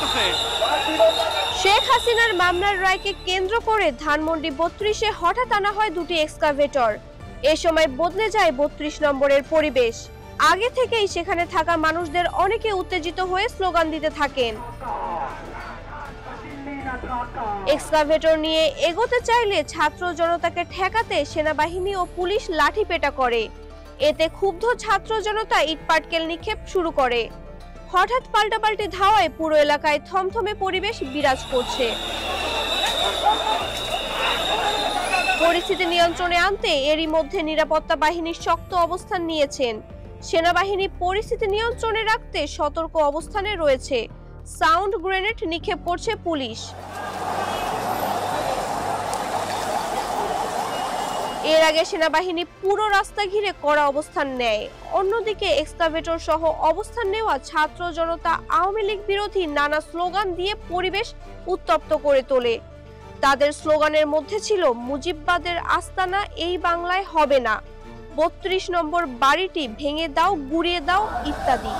লাগতেছে। শেখ হাসিনার মামলার রায়কে কেন্দ্র করে ধানমন্ডি ৩২-এ হঠাৎ আনা হয় দুটি এক্সকাভেটর। এ সময় বদলে যায় ৩২ নম্বরের পরিবেশ। আগে থেকেই সেখানে থাকা মানুষদের অনেকে উত্তেজিত হয়ে স্লোগান দিতে থাকেন। এক্সকাভেটর নিয়ে এগোতে চাইলে ছাত্র জনতাকে ঠেকাতে সেনাবাহিনী ও পুলিশ লাঠিপেটা করে। এতে ক্ষুব্ধ ছাত্র জনতা ইটপাটকেল নিক্ষেপ শুরু করে। হঠাৎ পাল্টাপাল্টি ধাওয়ায় পুরো এলাকায় থমথমে পরিবেশ বিরাজ করছে। পরিস্থিতি নিয়ন্ত্রণে আনতে এরই মধ্যে নিরাপত্তা বাহিনী শক্ত অবস্থান নিয়েছেন। সেনাবাহিনী পরিস্থিতি নিয়ন্ত্রণে রাখতে সতর্ক অবস্থানে রয়েছে। সাউন্ড গ্রেনেড নিক্ষেপ করছে পুলিশ। এর আগে সেনাবাহিনী পুরো রাস্তা ঘিরে কড়া অবস্থান নেয়। অন্যদিকে এক্সকাভেটর সহ অবস্থান নেওয়া ছাত্র জনতা আওয়ামী লীগ বিরোধী নানা স্লোগান দিয়ে পরিবেশ উত্তপ্ত করে তোলে। তাদের স্লোগানের মধ্যে ছিল মুজিববাদের আস্তানা এই বাংলায় হবে না, ৩২ নম্বর বাড়িটি ভেঙে দাও, গুড়িয়ে দাও ইত্যাদি।